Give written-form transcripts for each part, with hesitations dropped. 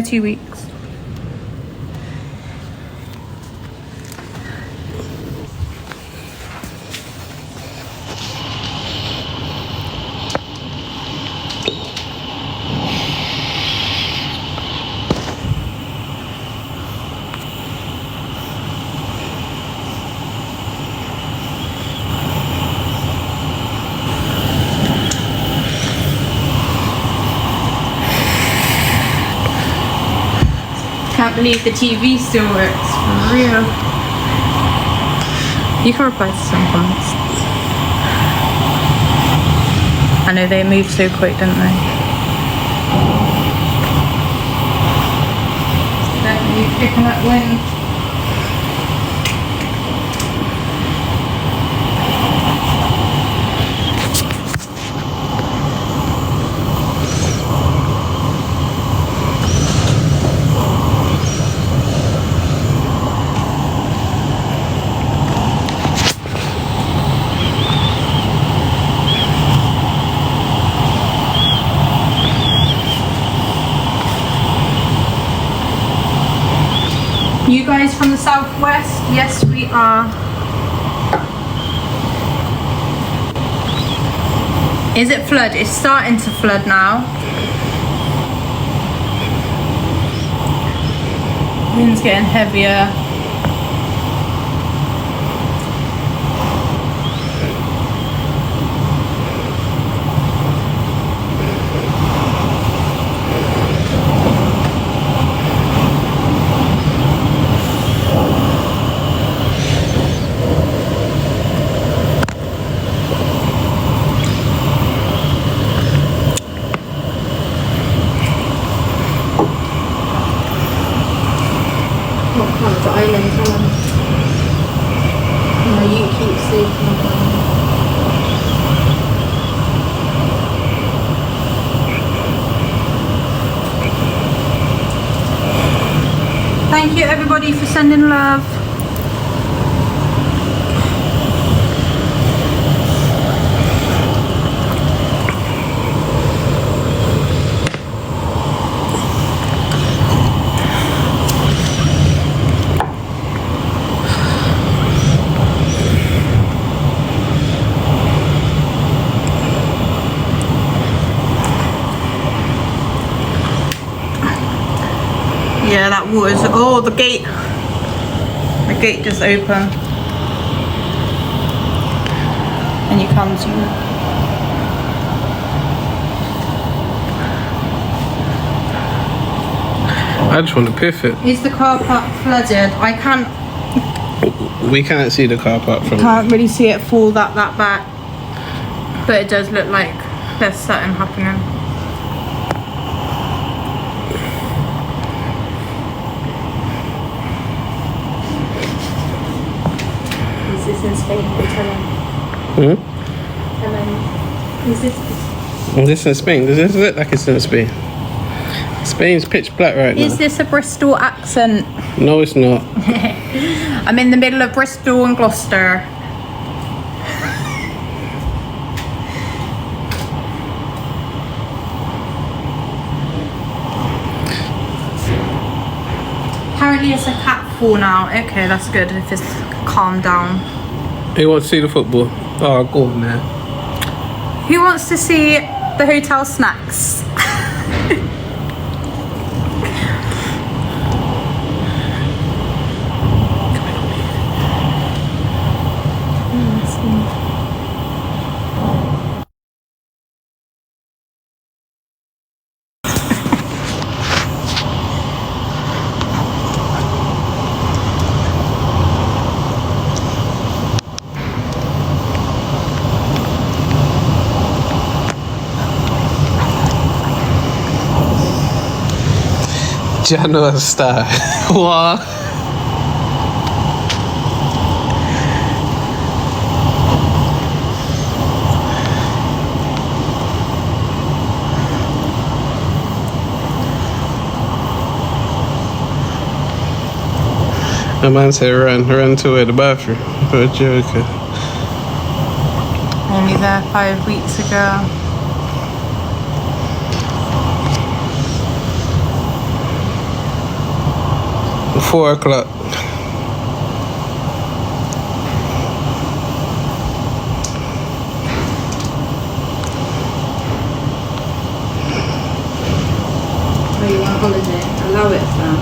2 weeks. Can't believe the TV still works, for real. You can reply to some comments. I know they move so quick, don't they? Definitely picking up wind. You guys from the southwest? Yes, we are. Is it flood? It's starting to flood now. Wind's getting heavier. The island, no, you keep sleeping. Thank you everybody for sending love. Yeah, that water's, oh, the gate just opened. And you come to, I just want to piff it. is the car park flooded? I can't, we can't see the car park from can't really see it fall that back, but it does look like there's something happening. Is this in Spain? Is this? This in Spain. Does this look like it's in Spain? Spain's pitch black right now. Is this a Bristol accent? No, it's not. I'm in the middle of Bristol and Gloucester. Apparently it's a cat fall now. Okay, that's good if it's calmed down. You want to see the football? Oh, go on there. Who wants to see the hotel snacks? Ya no está. Wow. The man said run to the bathroom. For a joker. Only there 5 weeks ago. 4 o'clock. Are you on holiday? Allow it, Sam.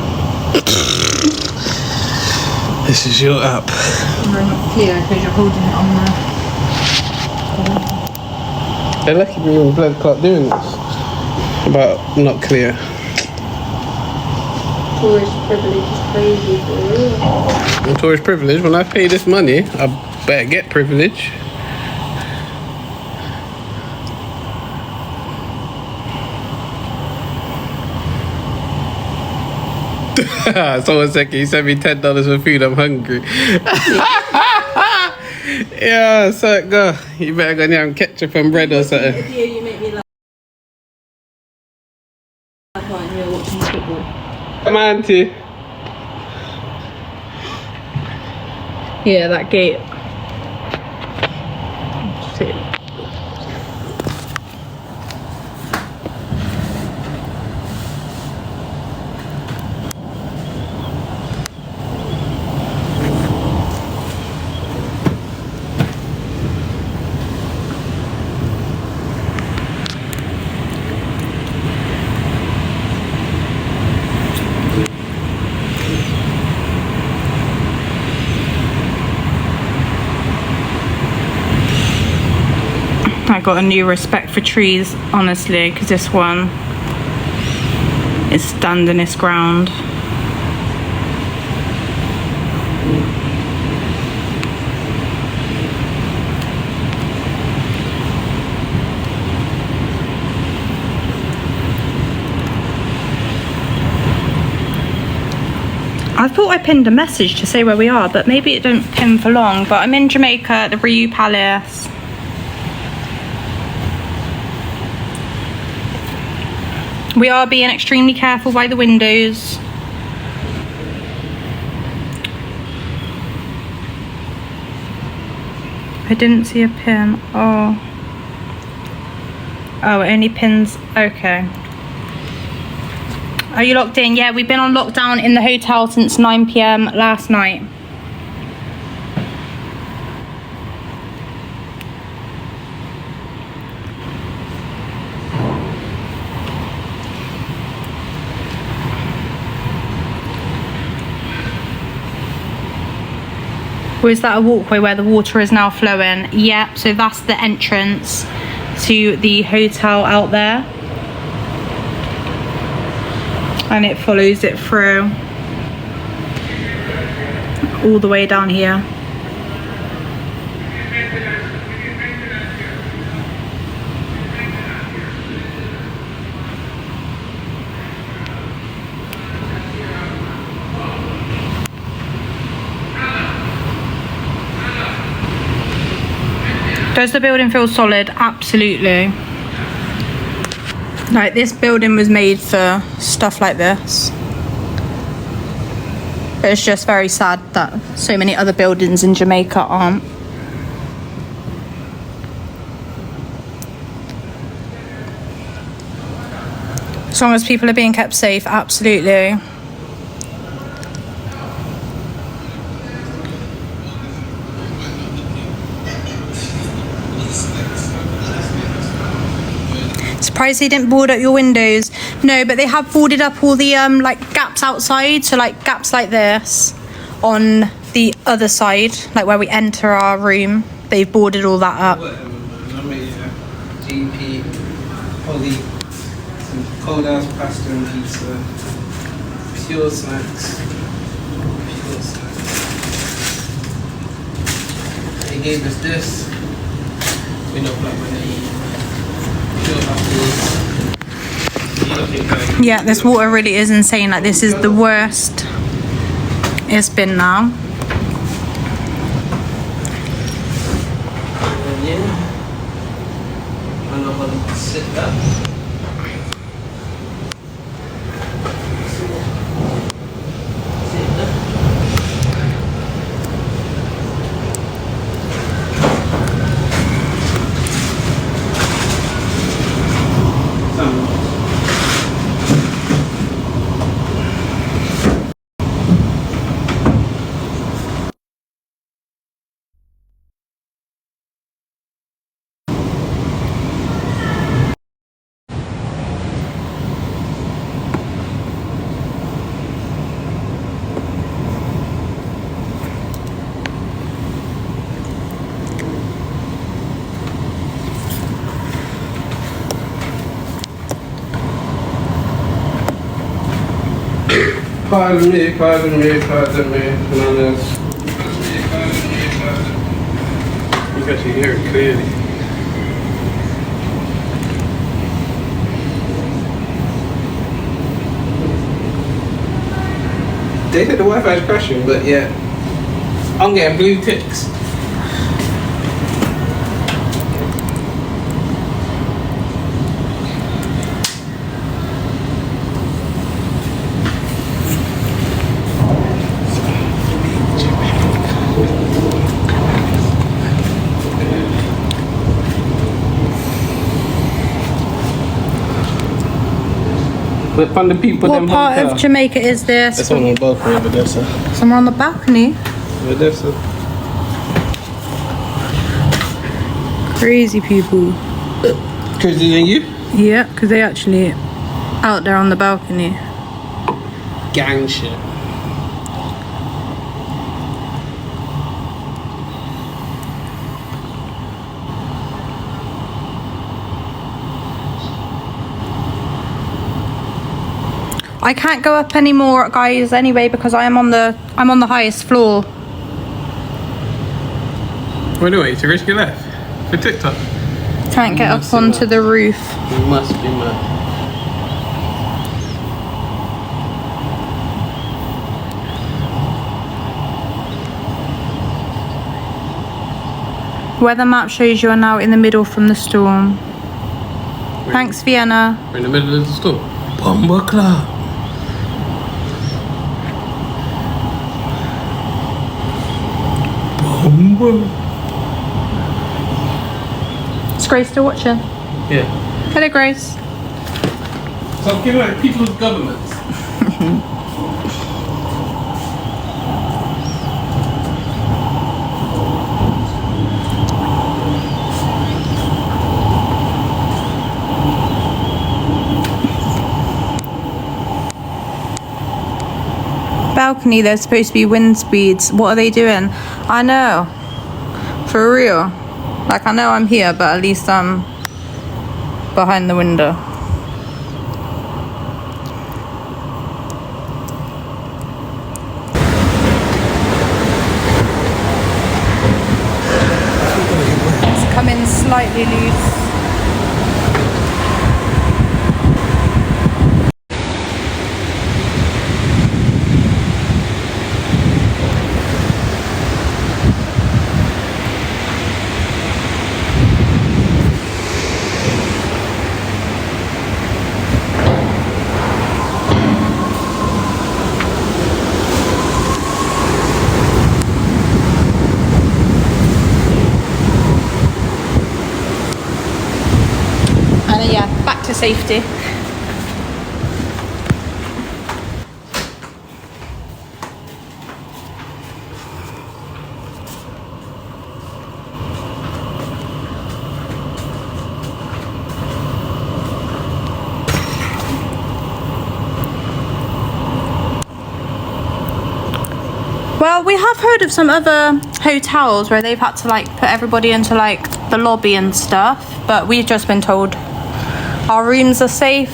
This is your app. No, not clear because you're holding it on there. They're lucky we were blood clock doing this. But not clear. Tourist privilege is crazy for real. Tourist privilege? When I pay this money, I better get privilege. Someone said, can you send me $10 for food? I'm hungry. Yeah, so go. You better go and ketchup and bread or something. You make me laugh when you're watching football. Come on, auntie. Yeah, that gate. See. I got a new respect for trees, honestly, because this one is standing its ground. I thought I pinned a message to say where we are, but maybe it don't pin for long. But I'm in Jamaica at the Riu Palace. We are being extremely careful by the windows. I didn't see a pin. Oh, it only pins. Okay. Are you locked in? Yeah, we've been on lockdown in the hotel since 9 p.m. last night. Or is that a walkway where the water is now flowing? Yep, so that's the entrance to the hotel out there. And it follows it through all the way down here. Does the building feel solid? Absolutely. Like, this building was made for stuff like this. But it's just very sad that so many other buildings in Jamaica aren't. As long as people are being kept safe, absolutely. Surprised they didn't board up your windows. No, but they have boarded up all the like gaps outside, so like gaps like this on the other side, like where we enter our room. They've boarded all that up. GP, Holly, some cold ass pasta and pizza, pure snacks. They gave us this. We don't like money. Yeah, this water really is insane. Like, this is the worst it's been now. Pardon me, pardon me, pardon me. Manners. You can actually hear it clearly. They said the Wi-Fi is crashing, but yeah, I'm getting blue ticks. But from the people, What part of Jamaica is this? That's on the balcony over there, sir. Somewhere on the balcony? Over there, sir. Crazy people. Crazier than you? Yeah, because they actually out there on the balcony. Gang shit. I can't go up anymore, guys, anyway, because I'm on the highest floor. Wait, do to risk your life? For TikTok? Can't get up onto the roof. You must be mad. Weather map shows you are now in the middle from the storm. Thanks, Vienna. We're in the middle of the storm. Bomba Club. Is Grace still watching? Yeah. Hello, Grace. So I'm giving like people's governments. Balcony, there's supposed to be wind speeds. What are they doing? I know. For real. Like, I know I'm here, but at least I'm behind the window. It's coming slightly loose. To safety. Well, we have heard of some other hotels where they've had to like put everybody into like the lobby and stuff, but we've just been told our rooms are safe.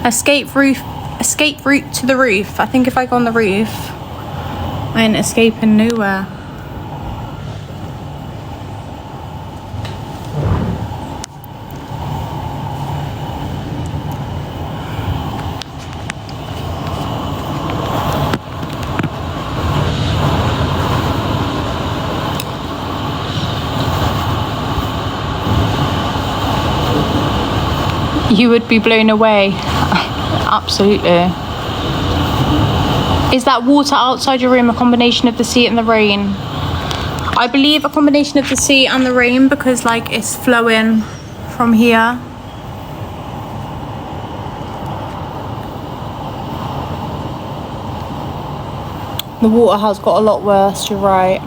Escape route to the roof. I think if I go on the roof, I ain't escaping nowhere. You would be blown away. Absolutely. Is that water outside your room a combination of the sea and the rain? I believe a combination of the sea and the rain, because like it's flowing from here. The water has got a lot worse, you're right.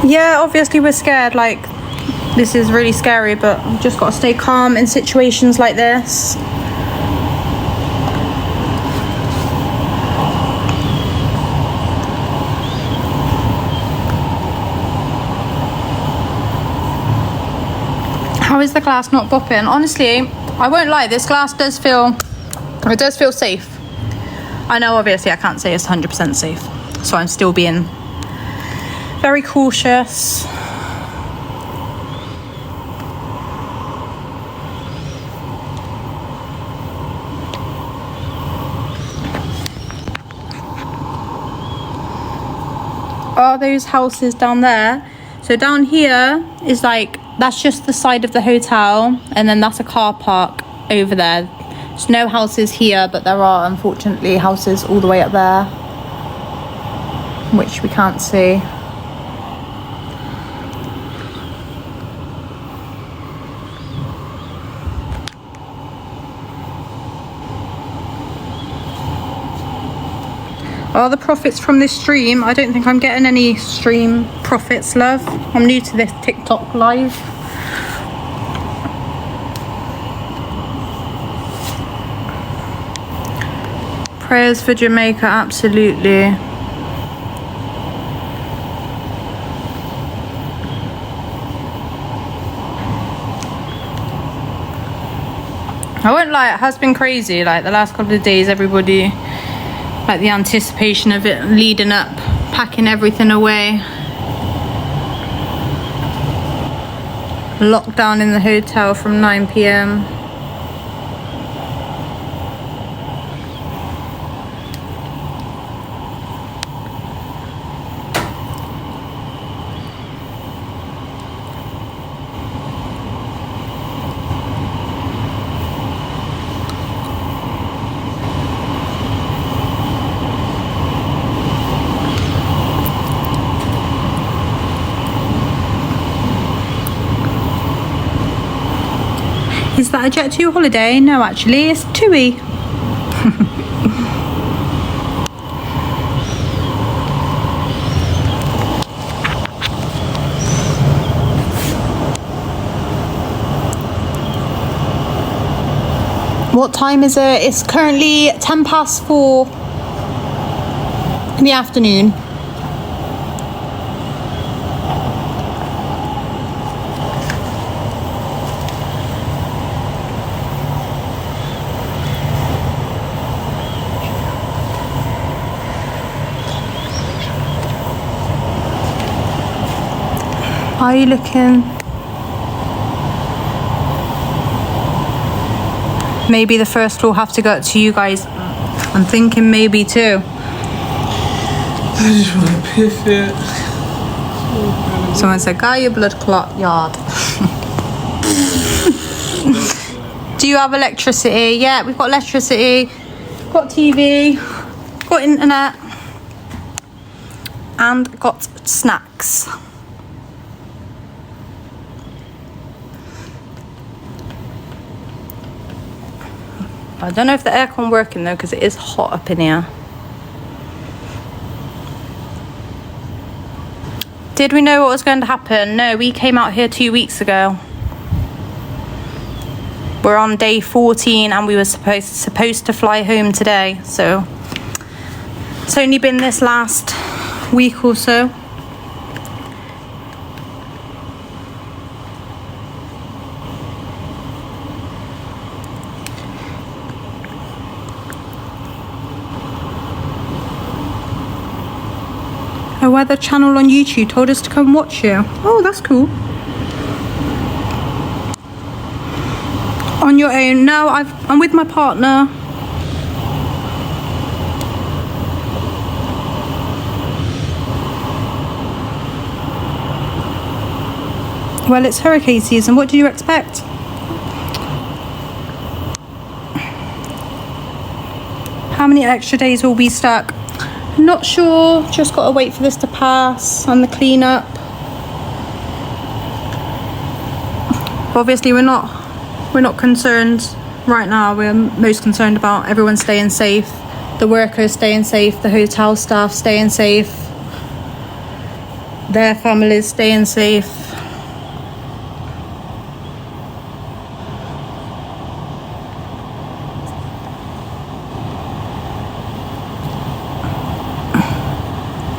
Yeah, obviously we're scared. Like, this is really scary, but we've just got to stay calm in situations like this. How is the glass not bopping? Honestly, I won't lie, this glass does feel safe. I know obviously I can't say it's 100% safe, so I'm still being very cautious. Are those houses down there? So down here is like, that's just the side of the hotel, and then that's a car park over there. There's no houses here, but there are unfortunately houses all the way up there, which we can't see. Are the profits from this stream? I don't think I'm getting any stream profits, love. I'm new to this TikTok live. Prayers for Jamaica, absolutely. I won't lie, it has been crazy. Like the last couple of days, everybody, like the anticipation of it leading up, packing everything away. Lockdown in the hotel from 9 p.m. Is that a Jet2 holiday? No, actually, it's TUI. What time is it? It's currently 4:10 in the afternoon. Are you looking? Maybe the first will have to go to you guys. I'm thinking maybe too. I just want to piss it. Someone said, "Guy, your blood clot yard." Do you have electricity? Yeah, we've got electricity, got TV, got internet, and got snacks. I don't know if the aircon working though, because it is hot up in here. Did we know what was going to happen? No, we came out here 2 weeks ago. We're on day 14 and we were supposed to fly home today. So it's only been this last week or so. A weather channel on YouTube told us to come watch you. Oh, that's cool. On your own? No, I'm with my partner. Well, it's hurricane season. What do you expect? How many extra days will we stuck? Not sure, just got to wait for this to pass and the cleanup. Obviously we're not concerned right now. We're most concerned about everyone staying safe, the workers staying safe, the hotel staff staying safe. their families staying safe.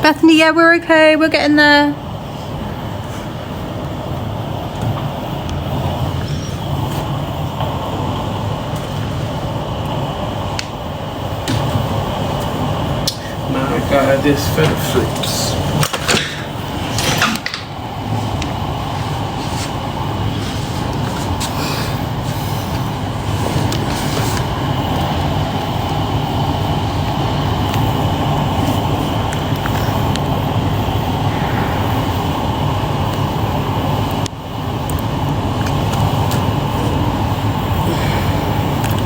Bethany, yeah, we're okay. We're getting there. My God, this feather flips.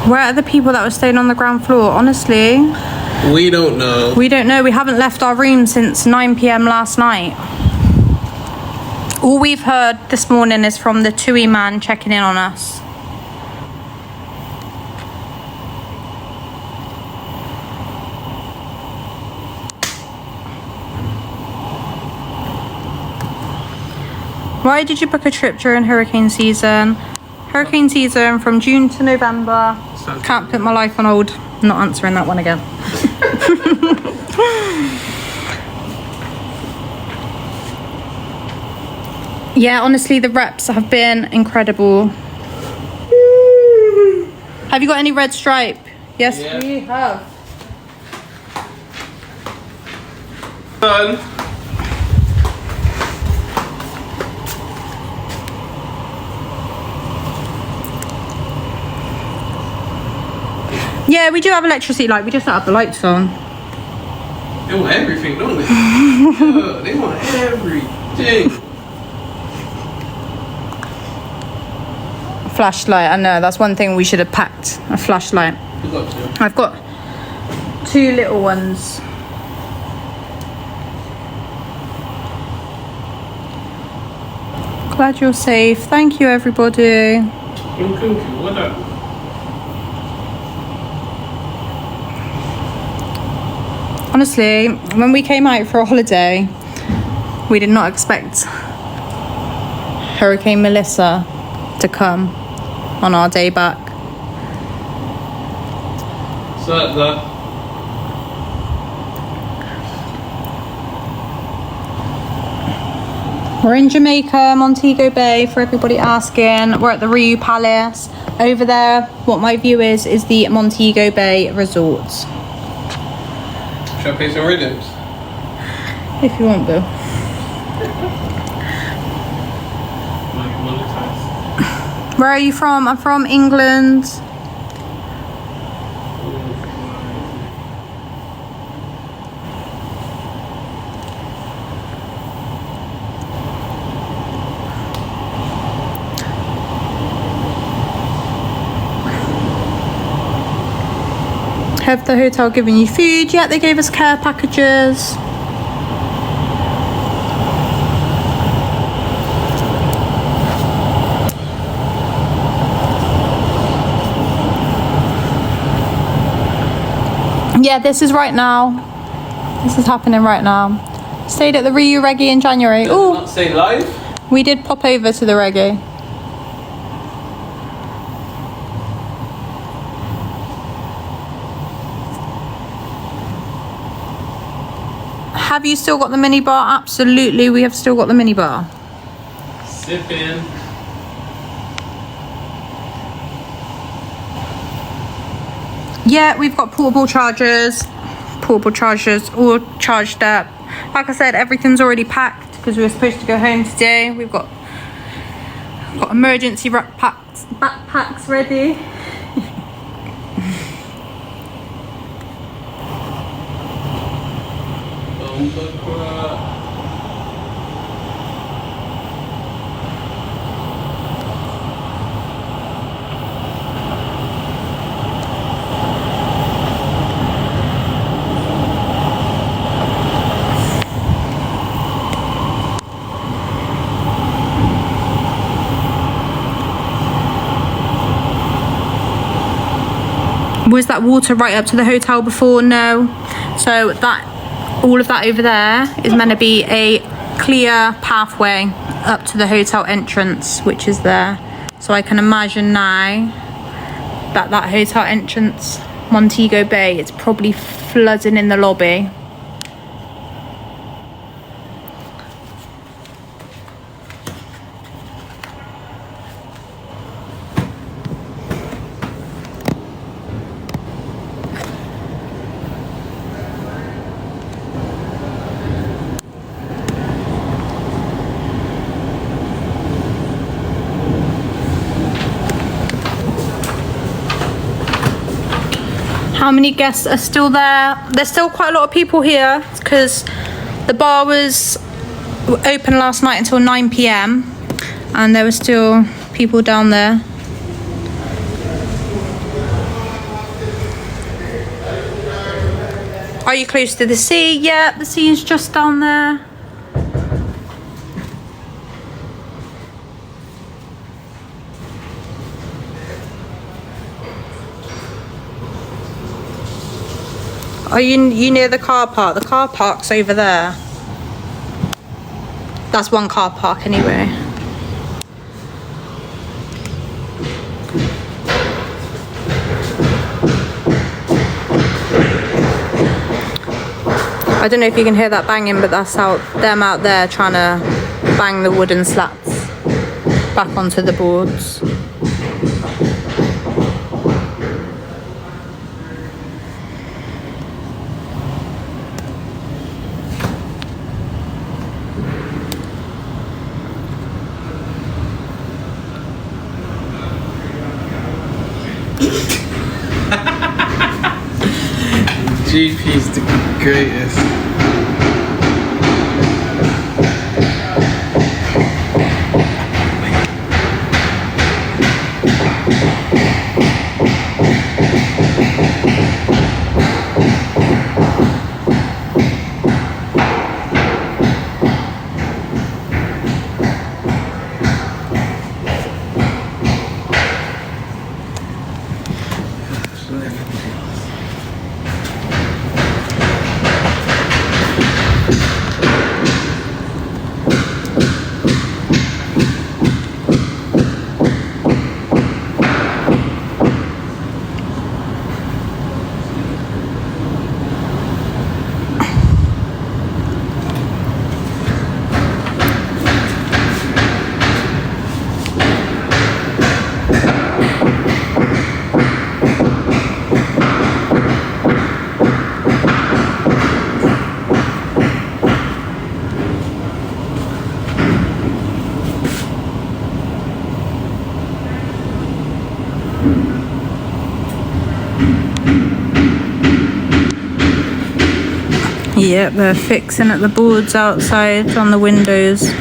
Where are the people that were staying on the ground floor? Honestly, We don't know. we don't know. We haven't left our room since 9 p.m. last night. All we've heard this morning is from the TUI man checking in on us. Why did you book a trip during hurricane season? Hurricane season from June to November. Can't put my life on hold. Not answering that one again. Yeah, honestly, the reps have been incredible. Have you got any red stripe? Yes, Yeah. we have. Done. Yeah, we do have electricity light. We just don't have the lights on. They want everything, don't they? Yeah, they want everything. Flashlight, I know. That's one thing we should have packed. A flashlight. You got to. I've got 2 little ones. Glad you're safe. Thank you, everybody. What up? Honestly, when we came out for a holiday, we did not expect Hurricane Melissa to come on our day back. So that. We're in Jamaica, Montego Bay, for everybody asking. We're at the Riu Palace. Over there, what my view is the Montego Bay Resort. Should I pay some rhythms? If you want, Bill. Monetize. Where are you from? I'm from England. Have the hotel given you food? Yeah, they gave us care packages. Yeah, this is right now. This is happening right now. Stayed at the Riu Reggae in January. Does it Oh, not say live? we did pop over to the Reggae. Have you still got the mini bar? Absolutely, we have still got the mini bar. Sip in. Yeah, we've got portable chargers. Portable chargers all charged up. Like I said, everything's already packed because we were supposed to go home today. We've got emergency backpacks ready. Was that water right up to the hotel before? No. So that all of that over there is meant to be a clear pathway up to the hotel entrance, which is there. So I can imagine now that that hotel entrance, Montego Bay, it's probably flooding in the lobby. How many guests are still there? There's still quite a lot of people here because the bar was open last night until 9 p.m. and there were still people down there. Are you close to the sea? Yeah, the sea is just down there. Are you near the car park? The car park's over there. That's one car park anyway. I don't know if you can hear that banging, but that's them out there trying to bang the wooden slats back onto the boards. GP's the greatest. Yep, they're fixing at the boards outside on the windows.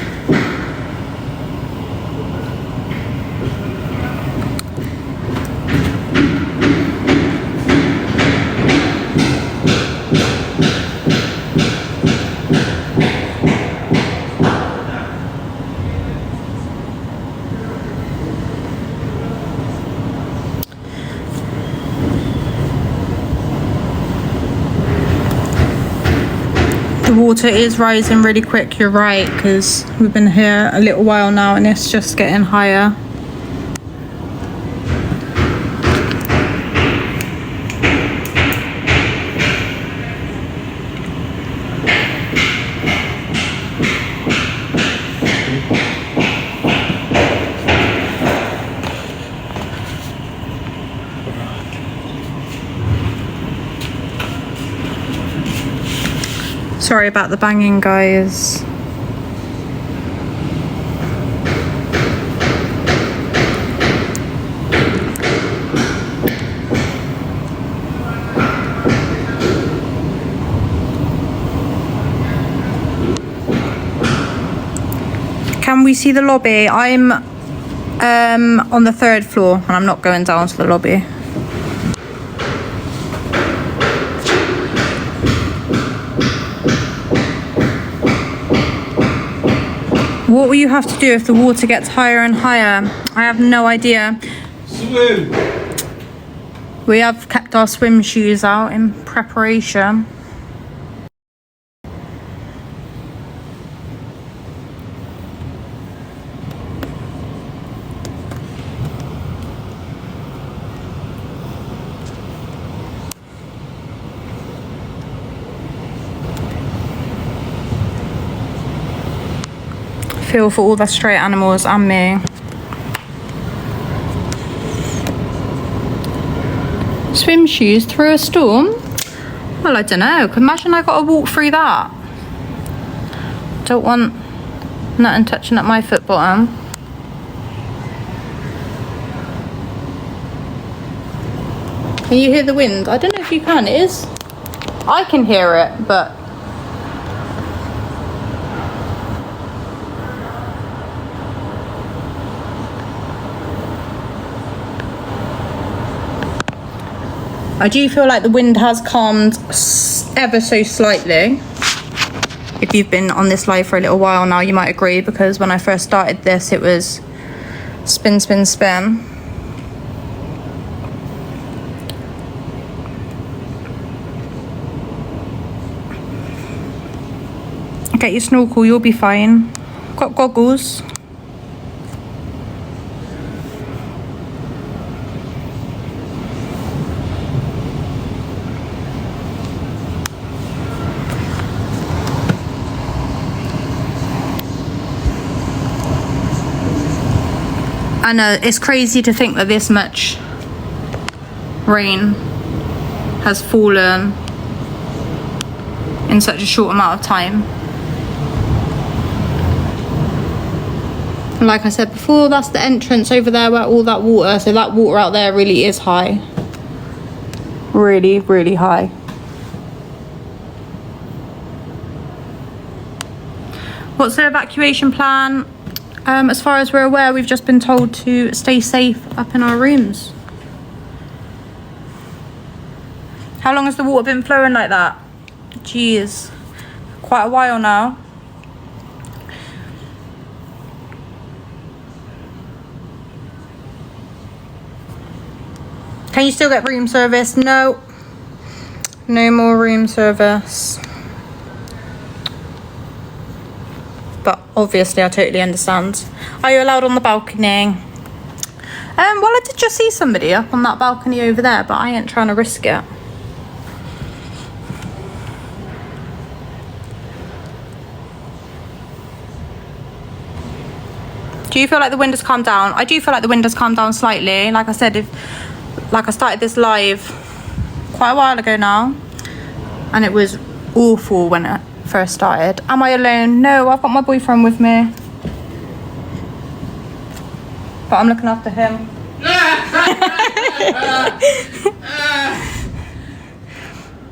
The water is rising really quick, you're right, because we've been here a little while now and it's just getting higher. Sorry about the banging, guys. Can we see the lobby? I'm on the 3rd floor and I'm not going down to the lobby. What will you have to do if the water gets higher and higher? I have no idea. Swim! We have kept our swim shoes out in preparation. feel for all the stray animals and me. Swim shoes through a storm? Well, I don't know. Imagine I got to walk through that. Don't want nothing touching at my foot bottom. Can you hear the wind? I don't know if you can. It is. I can hear it, but I do feel like the wind has calmed ever so slightly. If you've been on this live for a little while now, you might agree, because when I first started this, it was spin, spin, spin. Get your snorkel, you'll be fine. Got goggles. I know, it's crazy to think that this much rain has fallen in such a short amount of time. Like I said before, that's the entrance over there where all that water, so that water out there really is high. Really, really high. What's the evacuation plan? As far as we're aware, we've just been told to stay safe up in our rooms. How long has the water been flowing like that? Jeez, quite a while now. Can you still get room service? No. No more room service. But obviously I totally understand. Are you allowed on the balcony? Well, I did just see somebody up on that balcony over there, but I ain't trying to risk it. Do you feel like the wind has calmed down? I do feel like the wind has calmed down slightly. Like I said, I started this live quite a while ago now, and it was awful when it first started. Am I alone? No, I've got my boyfriend with me, but I'm looking after him.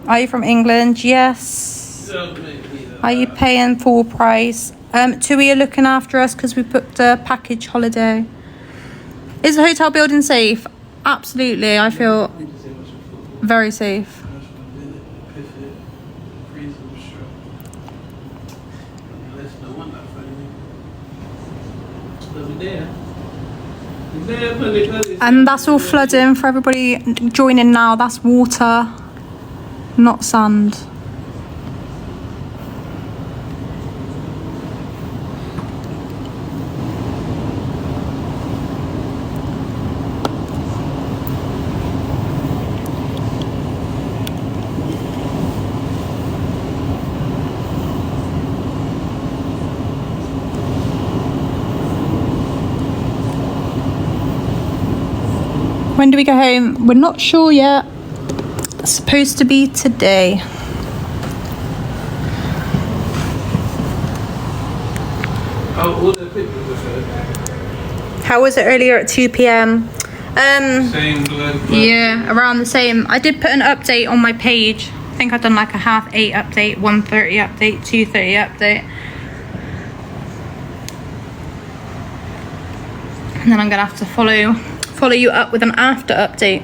Are you from England? Yes. Are you paying full price? Tui are looking after us because we booked a package holiday. Is the hotel building safe? Absolutely. I feel very safe. And that's all flooding for everybody joining now. That's water, not sand. When do we go home? We're not sure yet. It's supposed to be today. How was it earlier at 2 p.m? Same blood. Yeah, around the same. I did put an update on my page. I think I've done like a 8:30 update, 1:30 update, 2:30 update. And then I'm gonna have to follow you up with an after update.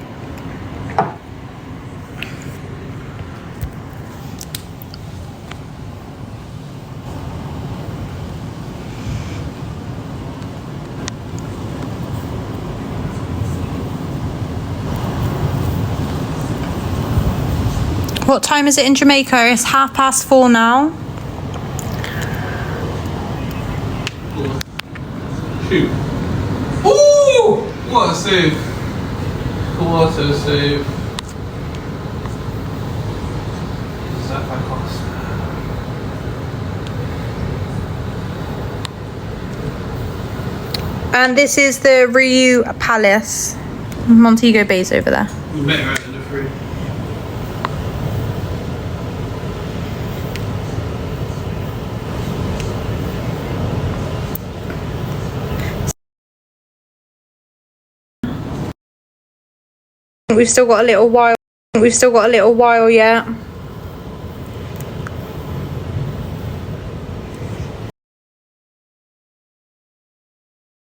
What time is it in Jamaica? It's 4:30 now. Shoot. Ooh! What a save. What a save. Is that back on? And this is the Ryu Palace. Montego Bay's over there. Better out of the three. We've still got a little while. We've still got a little while yet.